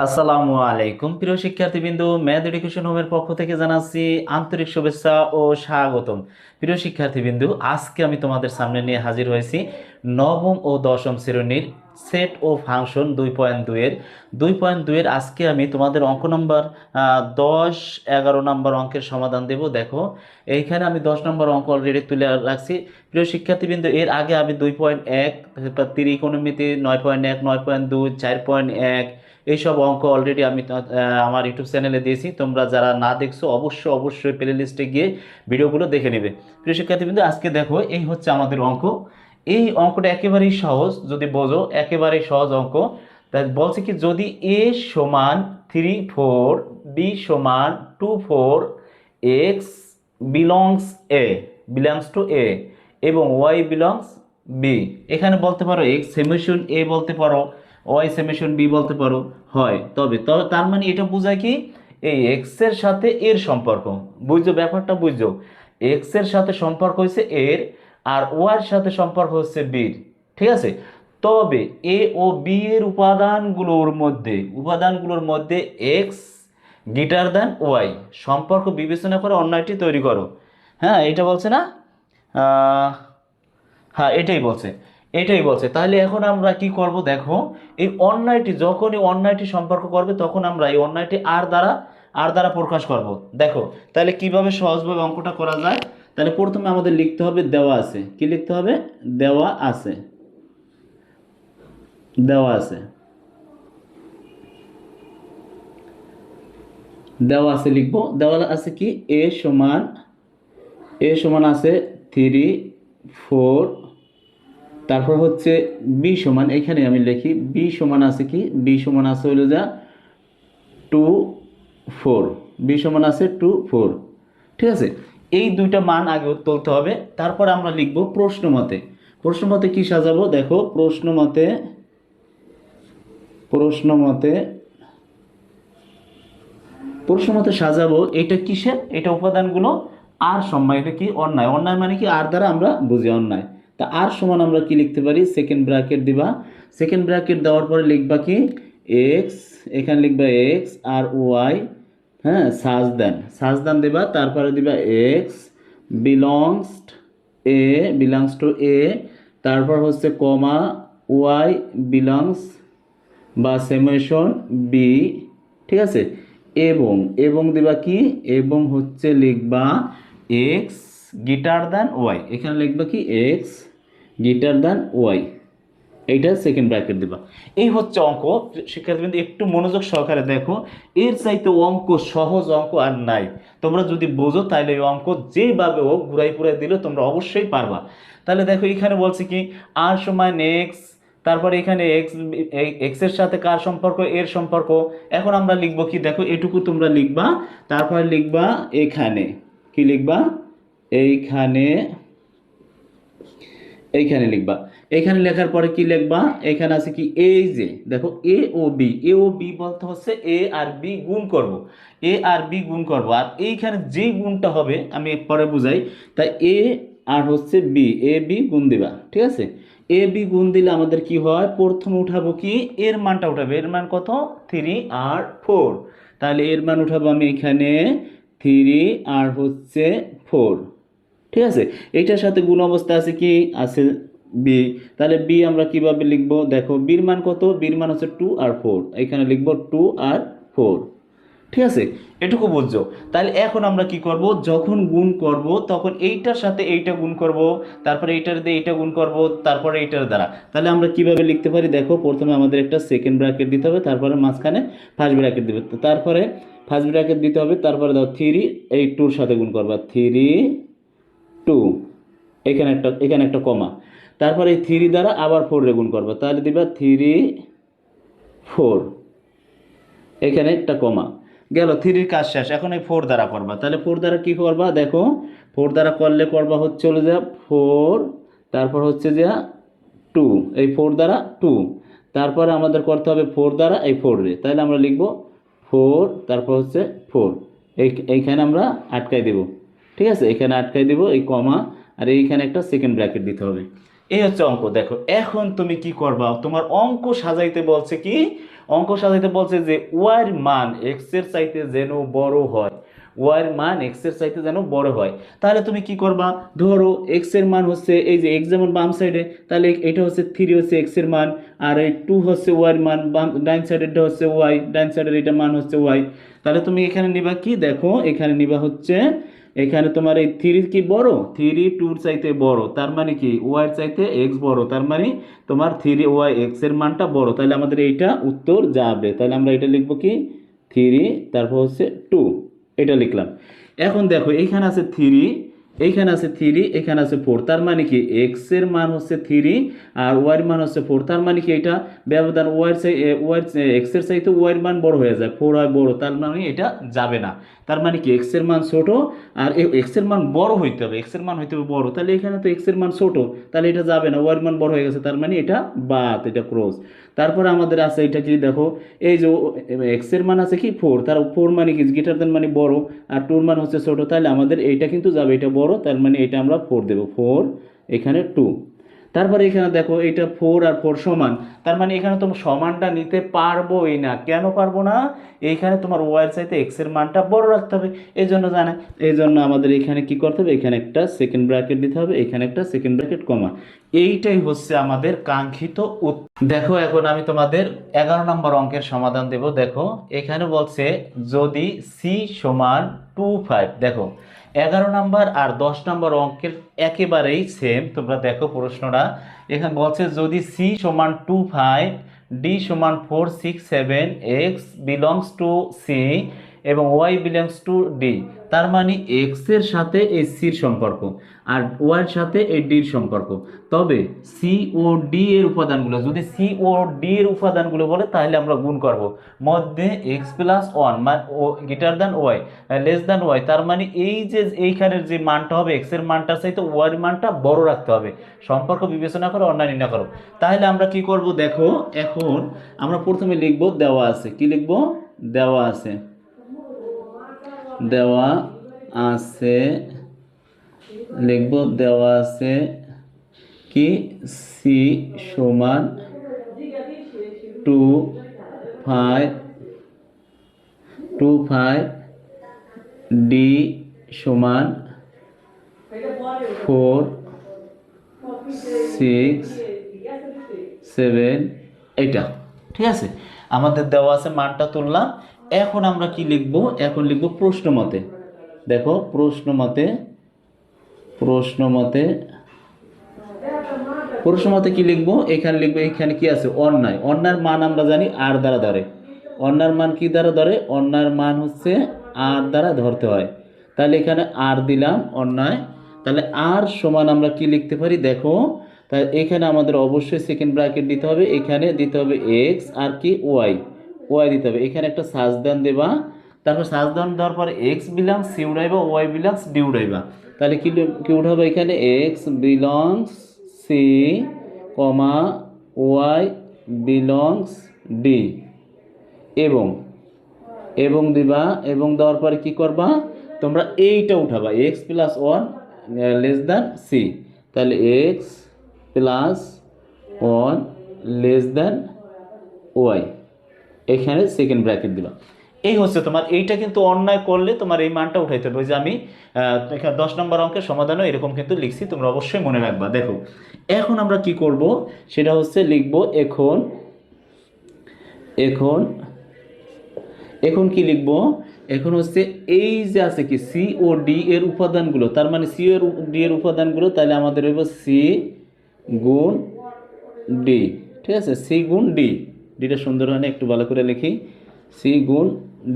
আসসালামু আলাইকুম প্রিয় শিক্ষার্থীবৃন্দ, ম্যাথ এডুকেশন হোমের পক্ষ থেকে জানাচ্ছি আন্তরিক শুভেচ্ছা ও স্বাগতম। প্রিয় শিক্ষার্থীবৃন্দ, আজকে আমি তোমাদের সামনে নিয়ে হাজির হয়েছি নবম ও দশম শ্রেণীর সেট ও ফাংশন 2.2 এর আজকে আমি তোমাদের অঙ্ক নম্বর 10, 11 নম্বর অঙ্কের সমাধান দেব। দেখো, এইখানে আমি 10 নম্বর অঙ্ক অলরেডি তুলে রাখছি। প্রিয় শিক্ষার্থীবৃন্দ, এর আগে আমি 2.1, ত্রিকোণমিতি 9.1, 9.2, 4.1 এইসব অঙ্ক অলরেডি আমি আমার ইউটিউব চ্যানেলে দিয়েছি। তোমরা যারা না দেখছো অবশ্যই প্লে লিস্টে গিয়ে ভিডিওগুলো দেখে নেবে। প্রিয় শিক্ষার্থীবৃন্দ, আজকে দেখো এই হচ্ছে আমাদের অঙ্ক। এই অঙ্কটা একেবারেই সহজ, যদি বোঝো একেবারেই সহজ অঙ্ক। তাই বলছে কি, যদি এ সমান 3, 4, বি সমান 2, 4, এক্স বিলংস টু এ এবং ওয়াই বিলংস বি। এখানে বলতে পারো এক্স সেমেশন এ বলতে পারো, ওয়াই সেমেশন বি বলতে পারো, হয়। তবে তার মানে এটা বোঝায় কি, এই এক্স এর সাথে এর সম্পর্ক। বুঝছো ব্যাপারটা, বুঝছো? এক্স এর সাথে সম্পর্ক হচ্ছে এর, আর ওয়াই এর সাথে সম্পর্ক হচ্ছে বির। ঠিক আছে? তবে এ ও বি এর উপাদানগুলোর মধ্যে এক্স গ্রেটার দ্যান ওয়াই সম্পর্ক বিবেচনা করে অন্যটি তৈরি করো। হ্যাঁ, এটা বলছে না? আহ, হ্যাঁ, এটাই বলছে। তাহলে এখন আমরা কি করব দেখো, এই অন্যায়টি যখনই অন্যায়টি সম্পর্ক করবে তখন আমরা এই অন্যায়টি আর দ্বারা প্রকাশ করব। দেখো, তাহলে কিভাবে সহজভাবে অঙ্কটা করা যায়। তাহলে প্রথমে আমাদের লিখতে হবে দেওয়া আছে। কি লিখতে হবে? দেওয়া আছে। দেওয়া আছে দেওয়া আছে লিখবো। দেওয়া আছে কি, এ সমান আছে 3, 4। তারপর হচ্ছে বি সমান, এখানে আমি লিখি বি সমান আছে কি, বি সমান আছে হলো যা 2, 4। বি সমান আছে 2, 4। ঠিক আছে? এই দুইটা মান আগে তুলতে হবে। তারপর আমরা লিখব প্রশ্ন মতে। প্রশ্ন মতে কি সাজাবো দেখো, প্রশ্ন মতে সাজাবো। এটা কিসের? এটা উপাদানগুলো আর সম্মান। এটা কি? অন্যায়। অন্যায় মানে কি? আর দ্বারা আমরা বুঝি অন্যায়। তা আর সমান আমরা কি লিখতে পারি? সেকেন্ড ব্র্যাকেট দিবা। সেকেন্ড ব্র্যাকেট দেওয়ার পরে লিখবা কি, এক্স, এখানে লিখবা এক্স আর ওয়াই। হ্যাঁ, সাজদান দিবা। তারপরে দিবা X belongs A belongs to A. তারপর হচ্ছে কমা ওয়াই বিলংস বা সেমেশন বি। ঠিক আছে? এবং দিবা কি, এবং হচ্ছে লিখবা এক্স গ্রেটার দ্যান ওয়াই। এখানে লিখবা কি, এক্স গ্রেটার দ্যান ওয়াই। এইটা সেকেন্ড ব্র্যাকেট দিবা। এই হচ্ছে অঙ্ক। শিক্ষার্থীবৃন্দ, একটু মনোযোগ সহকারে দেখো। এর চাইতে সহজ অঙ্ক আর নাই। তোমরা যদি বোঝো তাহলে এই অঙ্ক যেভাবে হোক ঘুরাই ফুরাই দিলে তোমরা অবশ্যই পারবা। তাহলে দেখো, এখানে বলছে কি, আর সমান এক্স। তারপরে এখানে এক্স এর সাথে কার সম্পর্ক? এর সম্পর্ক। এখন আমরা লিখবো কি দেখো, এটুকু তোমরা লিখবা। তারপরে লিখবা এখানে কি লিখবা, এইখানে এইখানে লিখবা। এখানে লেখার পরে কি লিখবা? এখানে আছে কি, এই যে দেখো এ ও বি বলতে হচ্ছে এ আর বি গুণ করব। আর এইখানে যে গুণটা হবে আমি পরে বুঝাই। তাই এ আর হচ্ছে বি, এ বি গুণ দিবা। ঠিক আছে? এ বি গুণ দিলে আমাদের কি হয়, প্রথমে উঠাবো কি, এর মানটা উঠাবে। এর মান কত? 3 আর 4। তাহলে এর মান উঠাবো আমি এখানে 3 আর হচ্ছে 4। ঠিক আছে? এইটার সাথে গুণ অবস্থা আছে কি, আছে বি। তাহলে বি আমরা কিভাবে লিখবো দেখো, বির মান কত? বির মান হচ্ছে 2 আর 4। এখানে লিখবো 2 আর 4। ঠিক আছে? এটুকু বুঝছো? তাহলে এখন আমরা কি করব, যখন গুণ করব তখন এইটার সাথে এইটা গুণ করব, তারপরে এইটার দিয়ে এইটা গুণ করব, তারপরে এইটার দ্বারা। তাহলে আমরা কিভাবে লিখতে পারি দেখো, প্রথমে আমাদের একটা সেকেন্ড ব্র্যাকেট দিতে হবে, তারপরে মাঝখানে ফার্স্ট ব্র্যাকেট দিবে। তো তারপরে ফার্স্ট ব্র্যাকেট দিতে হবে, তারপরে দাও 3, এই 2-র সাথে গুণ করবা 3, 2। এখানে একটা কমা। তারপরে এই 3 দ্বারা আবার 4 রে গুণ করবা, তাহলে দিবা 3, 4। এখানে একটা কমা গেল, 3-র কাজ শেষ। এখন এই 4 দ্বারা করবা। তাহলে 4 দ্বারা কি করবা দেখো, 4 দ্বারা করবা হচ্ছে হলো যে 4, তারপর হচ্ছে যে 2, এই 4 দ্বারা 2। তারপরে আমাদের করতে হবে 4 দ্বারা এই 4 রে। তাহলে আমরা লিখবো 4, তারপর হচ্ছে 4। এইখানে আমরা আটকাই দেব। ঠিক আছে? এখানে আটকাই দেব এই কমা, আর এইখানে একটা সেকেন্ড ব্র্যাকেট দিতে হবে। এই হচ্ছে অঙ্ক। দেখো এখন তুমি কি করবা, তোমার অঙ্ক সাজাইতে বলছে কি, অঙ্ক সাজাইতে বলছে যে ওয়ার মান এক্স এর চাইতে যেন বড় হয়, ওয়ার মান এক্স এর চাইতে যেন বড় হয়। তাহলে তুমি কি করবা, ধরো এক্স এর মান হচ্ছে এই যে এক্স যেমন বাম সাইডে, তাহলে এটা হচ্ছে 3 হচ্ছে এক্স এর মান, আর এই 2 হচ্ছে ওয়াই এর মান, বাম ডাইন সাইডেরটা হচ্ছে ওয়াই, ডাইন সাইডের এটা মান হচ্ছে ওয়াই। তাহলে তুমি এখানে নিবা কি, দেখো এখানে নিবা হচ্ছে, এখানে তোমার এই 3 কি বড়, 3 2 চাইতে বড়, তার মানে কি ওয়াই এর চাইতে এক্স বড়, তার মানে তোমার 3 ওয়াই এক্স এর মানটা বড়। তাহলে আমাদের এইটা উত্তর যাবে। তাহলে আমরা এটা লিখবো কি 3, তারপর হচ্ছে 2, এটা লিখলাম। এখন দেখো এইখানে আছে 3, এইখানে আছে 3, এখানে আছে 4, তার মানে কি এক্স এর মান হচ্ছে 3 আর ওয়াই এর মান হচ্ছে 4, তার মানে কি এটা ব্যবধান ওয়াই এক্স এর চাইতে ওয়াই এর মান বড় হয়ে যায়, 4 হয় বড়, তার মানে এটা যাবে না। তার মানে কি এক্স এর মান ছোট আর এক্স এর মান বড় হইতে হবে, এক্স এর মান হইতে হবে বড়, তাহলে এখানে তো এক্স এর মান ছোট, তাহলে এটা যাবে না, ওয়াই এর মান বড় হয়ে গেছে, তার মানে এটা বাদ, এটা ক্রস। তারপরে আমাদের আছে এটা কি, দেখো এই যে এক্স এর মান আছে কি 4, তার 4 মানে কি গ্রেটার দেন মানে বড়, আর 2 মান হচ্ছে ছোট, তাহলে আমাদের এইটা কিন্তু যাবে, এটা বড়, তার মানে এটা আমরা 4 দেব, 4 এখানে 2। তারপরে এখানে দেখো এটা 4 আর 4 সমান, তার মানে এখানে তোমার সমানটা নিতে পারবোই না, কেন পারবো না, এইখানে তোমার ওয়াই এর চাইতে এক্স এর মানটা বড় রাখতে হবে, এই জন্য জানা, এই জন্য আমাদের এখানে কি করতে হবে, এখানে একটা সেকেন্ড ব্র্যাকেট দিতে হবে, এখানে একটা সেকেন্ড ব্র্যাকেট কমা, এইটাই হচ্ছে আমাদের কাঙ্ক্ষিত উত্তর। দেখো এখন আমি তোমাদের 11 নম্বর অঙ্কের সমাধান দেব। দেখো এখানে বলছে যদি সি সমান 2 5, দেখো 11 নম্বর আর 10 নম্বর অঙ্কের একেবারেই সেম। তোমরা দেখো প্রশ্নটা এখানে বলছে যদি সি সমান 2 5, ডি সমান 4 6 7, এক্স বিলংস টু সি এবং ওয়াই বিলংস টু ডি, তার মানে এক্স এর সাথে এই সির সম্পর্ক আর ওয়াই এর সাথে এই ডির সম্পর্ক। তবে সি ও ডি এর উপাদানগুলো, যদি সি ও ডি এর উপাদানগুলো বলে তাহলে আমরা গুণ করব, মধ্যে এক্স প্লাস ওয়ান মানে ও greater than Y less than Y, তার মানে এই যে এইখানের যে মানটা হবে এক্স এর মানটার চাইতে ওয়াই এর মানটা বড় রাখতে হবে, সম্পর্ক বিবেচনা করে অন্যায় নির্ণয় করো। তাহলে আমরা কি করব, দেখো এখন আমরা প্রথমে লিখব দেওয়া আছে, কি লিখব, দেওয়া আছে, দেওয়া আছে লিখব, দেওয়া আছে কি সি সমান 2 5, ডি সমান 4 6 7, এটা ঠিক আছে, আমাদের দেওয়া আছে, মানটা তুললাম। এখন আমরা কি লিখব, এখন লিখব প্রশ্ন মতে। দেখো প্রশ্ন মতে, প্রশ্ন মতে, প্রশ্ন মতে কি লিখবো, এখানে লিখবো, এখানে কি আছে অন্যায়, অন্যায়ের মান আমরা জানি আর দ্বারা ধরে, অন্যায়ের মান কি দ্বারা ধরে, অন্যায়ের মান হচ্ছে আর দ্বারা ধরতে হয়, তাহলে এখানে আর দিলাম অন্যায়। তাহলে আর সমান আমরা কি লিখতে পারি, দেখো তাহলে এখানে আমাদের অবশ্যই সেকেন্ড ব্র্যাকেট দিতে হবে, এখানে দিতে হবে এক্স আর কি ওয়াই, ওয়াই দিতে হবে, এখানে একটা সাজদান দেবা, তারপর সাজদান দেওয়ার পরে এক্স বিলংস সি উড়াইবা, ওয়াই বিলংস ডি উড়াইবা, তাহলে কি কি উঠাবো, এখানে X belongs C comma Y belongs D, এবং এবং দিবা, এবং দেওয়ার পরে কি করবা, তোমরা এইটা উঠাবা X plus one less than C, তাহলে X plus one less than Y, এখানে সেকেন্ড ব্র্যাকেট দিবা। এই হচ্ছে তোমার, এইটা কিন্তু অন্যায় করলে তোমার এই মানটা উঠাইতে হবে, ওই যে আমি এখানে 10 নম্বর অঙ্কের সমাধানও এরকম কিন্তু লিখছি, তোমরা অবশ্যই মনে রাখবা। দেখো এখন আমরা কি করব, সেটা হচ্ছে লিখব এখন, এখন এখন কি লিখব, এখন হচ্ছে এই যে আছে কি সি ও ডি এর উপাদানগুলো, তার মানে সি ও ডি এর উপাদানগুলো, তাহলে আমাদের হইব সি গুণ ডি, ঠিক আছে, সি গুণ ডি, ডিটা সুন্দর হয় না, একটু ভালো করে লিখি, সি গুণ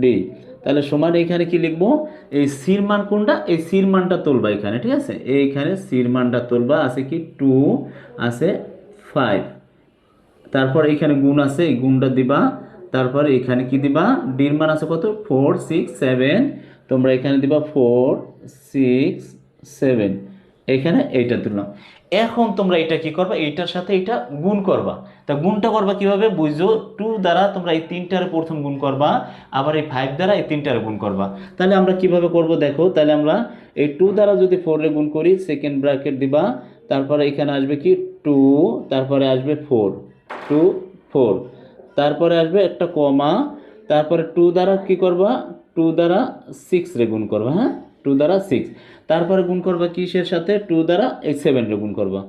ডি, তাহলে সমান এইখানে কি লিখবো, এই সির মান কোনটা, এই সির মানটা তুলবা এখানে, ঠিক আছে, এইখানে সির মানটা তুলবা, আছে কি 2 আছে 5, তারপর এখানে গুণ আছে, এই গুণটা দিবা, তারপর এখানে কি দিবা, ডির মান আছে কত 4 6 7, তোমরা এখানে দিবা 4 6 7, এখানে এইটা তুললাম। এখন তোমরা এটা কি করবা, এইটার সাথে এটা গুণ করবা, তা গুণটা করবা কিভাবে বুঝো, 2 দ্বারা তোমরা এই তিনটার প্রথম গুণ করবা, আবার এই 5 দ্বারা এই তিনটার গুণ করবা। তাহলে আমরা কিভাবে করব, দেখো তাহলে আমরা এই 2 দ্বারা যদি 4 এর গুণ করি, সেকেন্ড ব্র্যাকেট দিবা, তারপরে এখানে আসবে কি 2, তারপরে আসবে 4, 2 4, তারপরে আসবে একটা কমা, তারপরে 2 দ্বারা কি করবা, 2 দ্বারা 6 রে গুণ করবা, হ্যাঁ 2 দ্বারা 6, তারপরে গুণ করবা কিসের সাথে, 2 দ্বারা এই 7 রে গুণ করবা,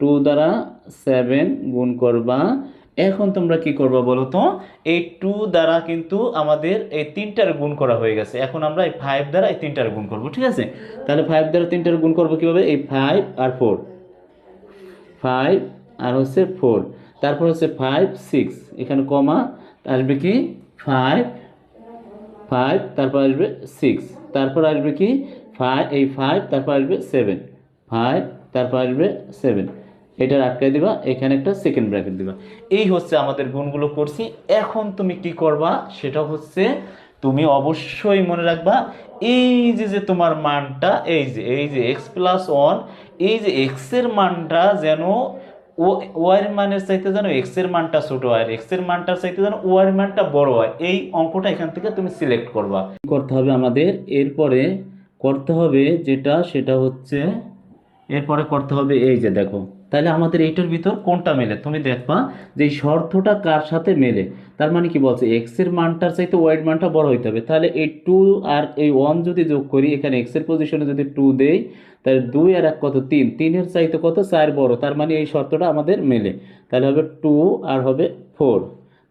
2 দ্বারা 7 গুণ করবা। এখন তোমরা কি করবা বলো তো, এই 2 দ্বারা কিন্তু আমাদের এই 3টার গুণ করা হয়ে গেছে, এখন আমরা এই 5 দ্বারা এই 3টার গুণ করব, ঠিক আছে। তাহলে 5 দ্বারা 3টার গুণ করবো কিভাবে, এই 5 আর 4, 5 আর হচ্ছে 4, তারপর হচ্ছে 5 6, এখানে কমা, আসবে কি 5 5, তারপর আসবে 6, তারপর আসবে কি 5, এই 5, তারপর আসবে 7, 5, তারপর আসবে 7, এটা আটকাই দিবা, এখানে একটা সেকেন্ড ব্র্যাকেট দিবা। এই হচ্ছে আমাদের গুণগুলো করছি। এখন তুমি কি করবা, সেটা হচ্ছে তুমি অবশ্যই মনে রাখবা, এই যে যে তোমার মানটা, এই যে x+1, এই যে x এর মানটা যেন ও ওয়াই এর মানের চাইতে যেন এক্স এর মানটা ছোট হয়, এক্স এর মানটা চাইতে যেন ওয়াই এর মানটা বড় হয়, এই অঙ্কটা এখান থেকে তুমি সিলেক্ট করবা। কি করতে হবে আমাদের, এরপরে করতে হবে যেটা, সেটা হচ্ছে এরপরে করতে হবে এই যে দেখো, তাহলে আমাদের এইটার ভিতর কোনটা মেলে, তুমি দেখবা যে এই শর্তটা কার সাথে মেলে। তার মানে কি বলছে, এক্স এর মানটার চাইতে ওয়াই এর মানটা বড় হইতে হবে, তাহলে এই 2 আর এই 1 যদি যোগ করি, এখানে এক্স এর পজিশনে যদি 2 দেই, তাহলে 2 আর 1 কত, 3, 3 এর চাইতে কত 4 বড়, তার মানে এই শর্তটা আমাদের মেলে। তাহলে হবে 2 আর হবে 4,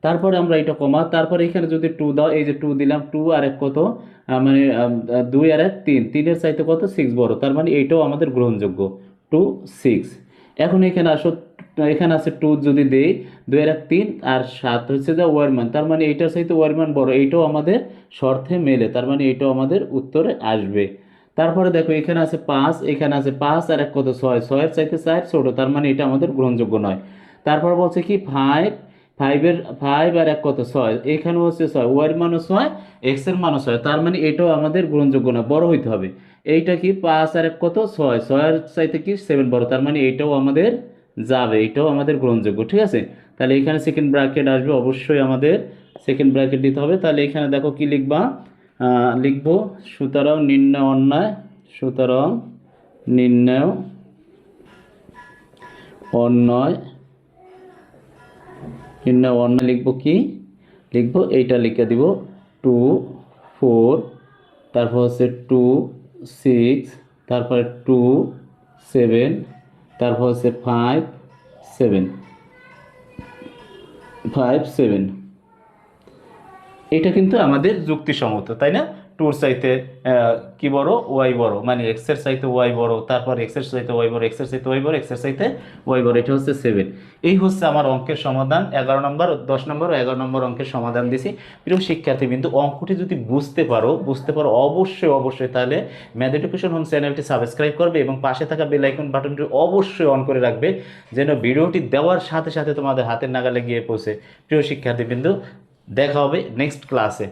তারপরে আমরা এটা কমা, তারপরে এখানে যদি 2 দাও, এই যে 2 দিলাম, 2 আর 1 কত, মানে 2 আর 1 3, 3 এর চাইতে কত 6 বড়, তার মানে এইটাও আমাদের গ্রহণযোগ্য, 2 6। এখন এখানে আসো, এখানে আছে 2 যদি দেই, 2 আর 1 3 আর 7 হচ্ছে যে ওয়ার মান, তার মানে এইটার চাইতে ওয়ার মান বড়, এইটাও আমাদের শর্তে মেলে, তার মানে এইটাও আমাদের উত্তরে আসবে। তারপরে দেখো এখানে আছে 5, এখানে আছে 5 আর 1 কত 6, 6 এর চাইতে 4 ছোট, তার মানে এটা আমাদের গ্রহণযোগ্য নয়। তারপর বলছে কি 5, 5 আর 1 কত 6, এখানেও হচ্ছে 6, ওয়ার মানও 6, এক্স এর মানও 6, তার মানে এটাও আমাদের গ্রহণযোগ্য না, বড় হইতে হবে। এইটা কি 5 আর 1 কত 6, 6 এর চাইতে কি 7 বড়, তার মানে এইটাও আমাদের যাবে, এটাও আমাদের গ্রহণযোগ্য, ঠিক আছে। তাহলে এখানে সেকেন্ড ব্র্যাকেট আসবে, অবশ্যই আমাদের সেকেন্ড ব্র্যাকেট দিতে হবে। তাহলে এখানে দেখো কি লিখবা, লিখবো সুতরাং নির্ণয় অন্যায়, সুতরাং নির্ণয় অন্যায়, নির্ণয় অন্যায় লিখবো কি, লিখবো এইটা লিখে দিব 2 4, তারপর হচ্ছে 2 6, তারপরে 2 7, তারপর হচ্ছে 5 7, 5 7, এটা কিন্তু আমাদের যুক্তিসঙ্গত, তাই না। টুর চাইতে কি বড়, ওয়াই বড়, মানে এক্স এর চাইতে ওয়াই বড়, তারপর এক্স এর চাইতে ওয়াই বড়, এক্স এর চাইতে ওয়াই বড়, এক্স এর চাইতে ওয়াই বড়, এটা হচ্ছে 7। এই হচ্ছে আমার অঙ্কের সমাধান, 11 নম্বর 10 নম্বর ও 11 নম্বর অঙ্কের সমাধান দিছি। প্রিয় শিক্ষার্থী বিন্দু, অঙ্কটি যদি বুঝতে পারো অবশ্যই অবশ্যই তাহলে ম্যাথ এডুকেশন হোম চ্যানেলটি সাবস্ক্রাইব করবে এবং পাশে থাকা বেল আইকন বাটনটি অবশ্যই অন করে রাখবে, যেন ভিডিওটি দেওয়ার সাথে সাথে তোমাদের হাতের নাগালে গিয়ে পৌঁছে। প্রিয় শিক্ষার্থী বিন্দু, দেখা হবে নেক্সট ক্লাসে।